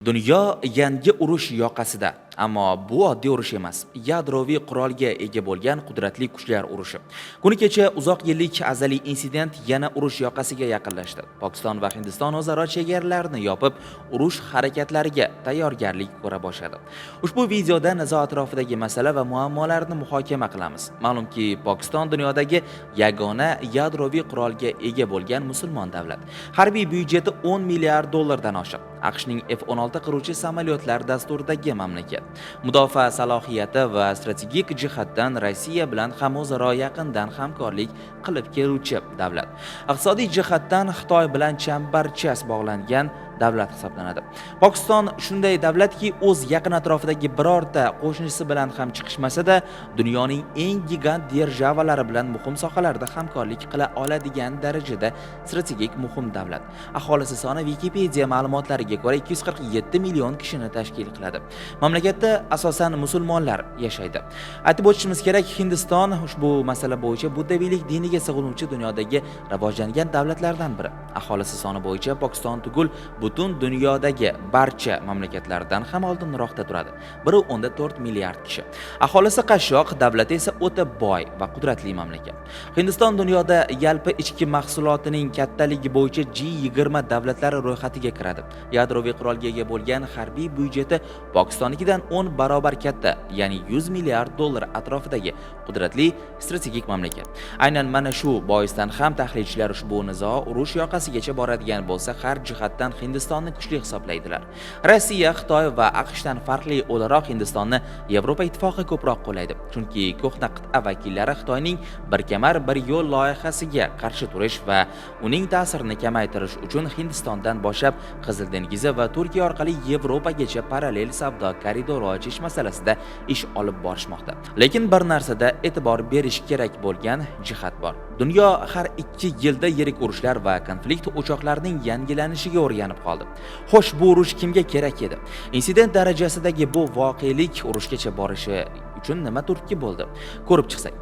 Dunyo yangi urush yoqasida, ammo bu oddiy urush emas. Yadroviy qurolga ega bo'lgan qudratli kuchlar urushi. Kuni kecha uzoq yillik azaliy insident yana urush yoqasiga yaqinlashdi. Pokiston va Hindiston o'zaro chegaralarni yopib, urush harakatlariga tayyorgarlik ko'ra boshladi. Ushbu videoda nizo atrofidagi masala va muammolarni muhokama qilamiz. Ma'lumki, Pokiston dunyodagi yagona yadroviy qurolga ega bo'lgan musulmon davlat. Harbiy byudjeti 10 milliard dollardan oshiq. AQShning F-16 qiruvchi samolyotlar dasturidagi mamlakat. Mudofaa salohiyati va strategik jihatdan Rossiya bilan ham o'zaro yaqindan hamkorlik qilib keluvchi davlat. Iqtisodiy jihatdan Xitoy bilan chambarchas bog'langan davlat hisoblanadi. Pokiston shunday davlatki, o'z yaqin atrofidagi birorta qo'shnisi bilan ham chiqishmasa-da, dunyoning eng gigant державалari bilan muhim sohalarda hamkorlik qila oladigan darajada strategik muhim davlat. Aholisi soni Wikipedia ma'lumotlariga ko'ra 247 million kishini tashkil qiladi. Mamlakatda asosan musulmonlar yashaydi. Aytib o'tishimiz kerak, Hindiston ushbu masala bo'yicha buddaviylik diniga sig'inuvchi dunyodagi rivojlangan davlatlardan biri. Aholisi soni bo'yicha Pokiston tugul butun dunyodagi barcha mamlakatlardan ham oldinroqda turadi. 1.4 milliard kishi. Aholisi qashshoq, davlati esa o'ta boy va qudratli mamlakat. Hindiston dunyoda yalpi ichki mahsulotining kattaligi bo'yicha G20 davlatlari ro'yxatiga kiradi. Yadroviy qurolga ega bo'lgan harbiy byudjeti Pokistonnikidan 10 barobar katta, ya'ni 100 milliard dollar atrofidagi qudratli strategik mamlakat. Aynan mana shu boisdan ham tahlilchilar ushbu nizo urush yoqasigacha boradigan bo'lsa, har jihatdan Hindistonni kuchli hisoblaydilar. Rossiya, Xitoy va AQShdan farqli o'laroq Hindistonni Yevropa ittifoqi ko'proq qo'llaydi. Chunki ko'hna qit'a vakillari Xitoyning bir kamar bir yo'l loyihasiga qarshi turish va uning ta'sirini kamaytirish uchun Hindistondan boshlab Qizil dengizi va Turkiya orqali Yevropagacha parallel savdo koridori ochish masalasida ish olib borishmoqda. Lekin bir narsada e'tibor berish kerak bo'lgan jihat bor. Dunyo har 2 yilda yirik urushlar va konflikt o'choqlarining yangilanishiga o'rganib qoldi. Xo'sh, bu urush kimga kerak edi? Insident darajasidagi bu voqelik urushgacha borishi uchun nima turtki bo'ldi? Ko'rib chiqsak.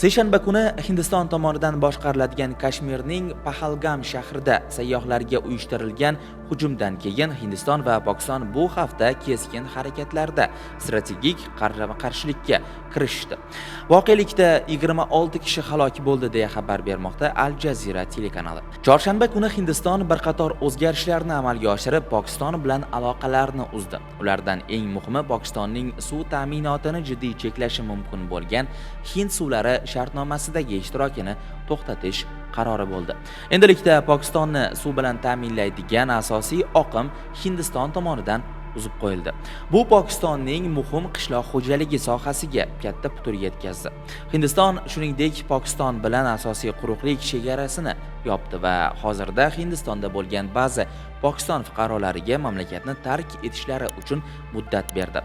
Seshanba kuni Hindiston tomonidan boshqariladigan Kashmirning Pahalgam shahrida sayyohlarga uyushtirilgan hujumdan keyin Hindiston va Pokiston bu hafta keskin harakatlarda strategik qarshilikka kirishdi. Voqelikda 26 kishi halok bo'ldi deya xabar bermoqda Al Jazeera telekanali. Chorshanba kuni Hindiston bir qator o'zgarishlarni amalga oshirib, Pokiston bilan aloqalarni uzdi. Ulardan eng muhimi Pokistonning suv ta'minotini jiddiy cheklashi mumkin bo'lgan Hind suvlari shartnomasidagi ishtirokini to'xtatish qarori bo'ldi. Endilikda Pokistonni suv bilan ta'minlaydigan asosiy oqim Hindiston tomonidan uzib qo'yildi. Bu Pokistonning muhim qishloq xo'jaligi sohasiga katta putur yetkazdi. Hindiston shuningdek Pokiston bilan asosiy quruqlik chegarasini yopdi va hozirda Hindistonda bo'lgan ba'zi Pokiston fuqarolariga mamlakatni tark etishlari uchun muddat berdi.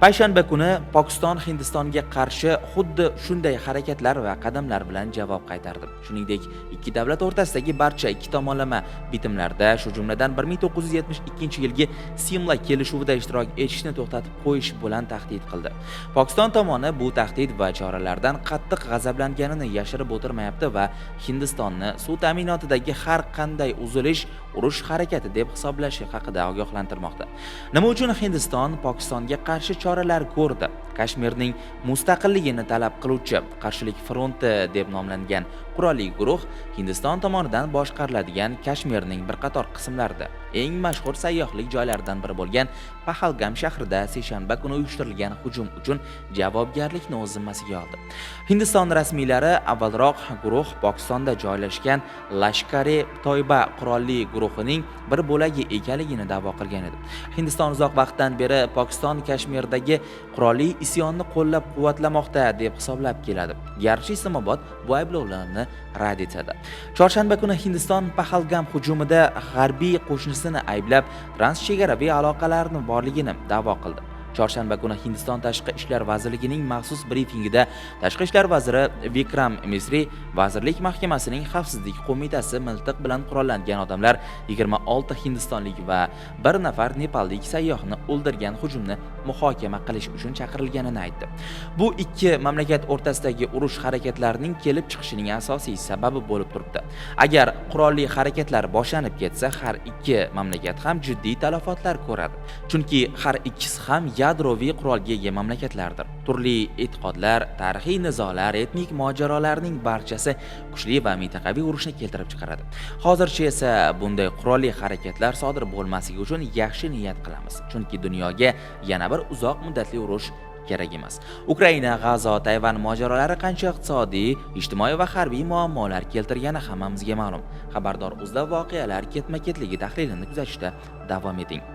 Payshanba kuni Pokiston Hindistonga qarshi xuddi shunday harakatlar va qadamlar bilan javob qaytardi. Shuningdek, ikki davlat o'rtasidagi barcha ikki tomonlama bitimlarda, shu jumladan 1972-yilgi Simla kelishuvida ishtirok etishni to'xtatib qo'yish bilan tahdid qildi. Pokiston tomoni bu tahdid va choralardan qattiq g'azablanganini yashirib o'tirmayapti va Hindistonni suv ta'minotidagi har qanday uzilish urush harakati deb hisoblashi haqida ogohlantirmoqda. Nima uchun Hindiston Pokistonga qarshi choralar ko'rdi? Kashmirning mustaqilligini talab qiluvchi qarshilik fronti deb nomlangan qurolli guruh Hindiston tomonidan boshqariladigan Kashmirning bir qator qismlarida eng mashhur sayyohlik joylaridan biri bo'lgan Pahalgam shahrida seshanba kuni uyushtirilgan hujum uchun javobgarlikni o'z zimmasiga oldi. Hindiston rasmiylari avvalroq guruh Pokistonda joylashgan Lashkar-e Toyba qurolli guruhining bir bo'lagi ekanligini da'vo qilgan edi. Hindiston uzoq vaqtdan beri Pokiston Kashmirdagi qurolli isyonni qo'llab-quvvatlamoqda deb hisoblab keladi. Garchi Islamobod bu ayblovlarni rad etadi. Chorshanba kuni Hindiston Pahalgam hujumida g'arbiy qo'shnisini ayblab, transchegaraviy aloqalarni borligini da'vo qildi. Chorshanba kuni Hindiston Tashqi ishlar vazirligining maxsus brifingida Tashqi ishlar vaziri Vikram Misri vazirlik mahkamasining xavfsizlik qo'mitasi miltiq bilan qurollangan odamlar 26 hindistonlik va bir nafar nepallik sayyohni o'ldirgan hujumni muhokama qilish uchun chaqirilganini aytdi. Bu ikki mamlakat o'rtasidagi urush harakatlarining kelib chiqishining asosiy sababi bo'lib turibdi. Agar qurolli harakatlar boshlanib ketsa, har ikki mamlakat ham jiddiy talafotlar ko'radi. Chunki har ikkisi ham yadroviy qurolga ega mamlakatlardir. Turli e'tiqodlar, tarixiy nizolar, etnik mojarolarning barchasi kuchli va mintaqaviy urushni keltirib chiqaradi. Hozircha esa bunday qurolli harakatlar sodir bo'lmasligi uchun yaxshi niyat qilamiz. Chunki dunyoga yana bir uzoq muddatli urush kerak emas. Ukraina, G'azo, Tayvan mojarolari qancha iqtisodiy, ijtimoiy va harbiy muammolar keltirgani hammamizga ma'lum. Xabardor.uzda voqealar ketma-ketligi tahlilini kuzatishda davom eting.